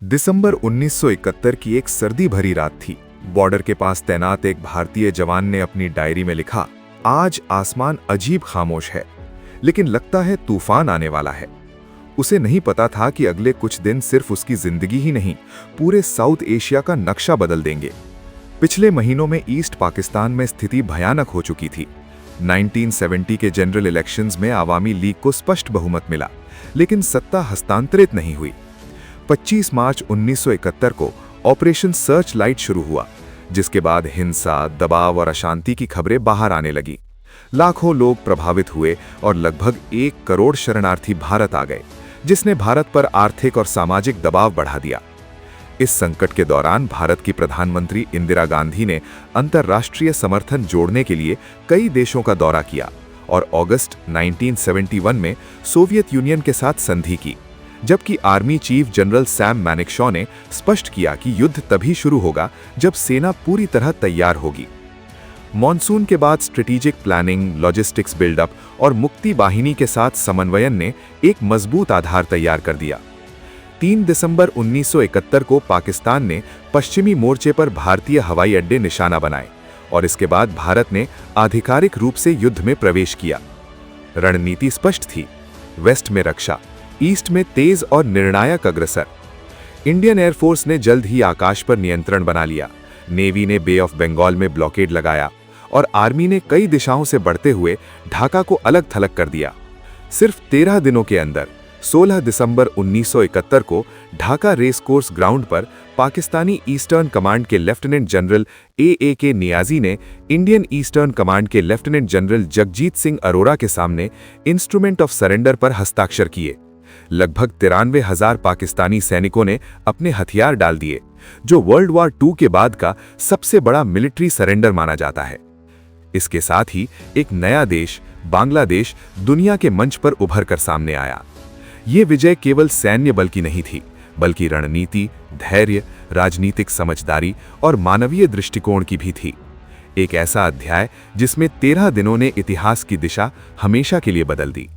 दिसंबर 1971 की एक सर्दी भरी रात थी। बॉर्डर के पास तैनात एक भारतीय जवान ने अपनी डायरी में लिखा, आज आसमान अजीब खामोश है, लेकिन लगता है तूफान आने वाला है। उसे नहीं पता था कि अगले कुछ दिन सिर्फ उसकी जिंदगी ही नहीं, पूरे साउथ एशिया का नक्शा बदल देंगे। पिछले महीनों में ईस्ट पाकिस्तान में स्थिति भयानक हो चुकी थी। 1970 के जनरल इलेक्शंस में आवामी लीग को स्पष्ट बहुमत मिला, लेकिन सत्ता हस्तांतरित नहीं हुई। 25 मार्च 1971 को ऑपरेशन सर्च लाइट शुरू हुआ, जिसके बाद हिंसा, दबाव और अशांति की खबरें बाहर आने लगी। लाखों लोग प्रभावित हुए और लगभग 1 करोड़ शरणार्थी भारत आ गए, जिसने भारत पर आर्थिक और सामाजिक दबाव बढ़ा दिया। इस संकट के दौरान भारत की प्रधानमंत्री इंदिरा गांधी ने अंतर्राष्ट्रीय समर्थन जोड़ने के लिए कई देशों का दौरा किया और अगस्त 1971 में सोवियत यूनियन के साथ संधि की, जबकि आर्मी चीफ जनरल सैम मैनेक्शॉ ने स्पष्ट किया कि युद्ध तभी शुरू होगा जब सेना पूरी तरह तैयार होगी। मॉनसून के बाद स्ट्रेटेजिक प्लानिंग, लॉजिस्टिक्स बिल्डअप और मुक्ति वाहिनी के साथ समन्वयन ने एक मजबूत आधार तैयार कर दिया। 3 दिसंबर 1971 को पाकिस्तान ने पश्चिमी मोर्चे पर भारतीय हवाई अड्डे निशाना बनाए और इसके बाद भारत ने आधिकारिक रूप से युद्ध में प्रवेश किया। रणनीति स्पष्ट थी, वेस्ट में रक्षा, ईस्ट में तेज और निर्णायक अग्रसर। इंडियन एयरफोर्स ने जल्द ही आकाश पर नियंत्रण बना लिया, नेवी ने बे ऑफ बंगाल में ब्लॉकेड लगाया और आर्मी ने कई दिशाओं से बढ़ते हुए ढाका को अलग थलग कर दिया। सिर्फ 13 दिनों के अंदर 16 दिसंबर 1971 को ढाका रेस कोर्स ग्राउंड पर पाकिस्तानी ईस्टर्न कमांड के लेफ्टिनेंट जनरल ए.के. नियाजी ने इंडियन ईस्टर्न कमांड के लेफ्टिनेंट जनरल जगजीत सिंह अरोरा के सामने इंस्ट्रूमेंट ऑफ सरेंडर पर हस्ताक्षर किए। लगभग 93,000 पाकिस्तानी सैनिकों ने अपने हथियार डाल दिए, जो वर्ल्ड वॉर II के बाद का सबसे बड़ा मिलिट्री सरेंडर माना जाता है। इसके साथ ही एक नया देश, बांग्लादेश, दुनिया के मंच पर उभर कर सामने आया। ये विजय केवल सैन्य बल की नहीं थी, बल्कि रणनीति, धैर्य, राजनीतिक समझदारी और मानवीय दृष्टिकोण की भी थी। एक ऐसा अध्याय जिसमें 13 दिनों ने इतिहास की दिशा हमेशा के लिए बदल दी।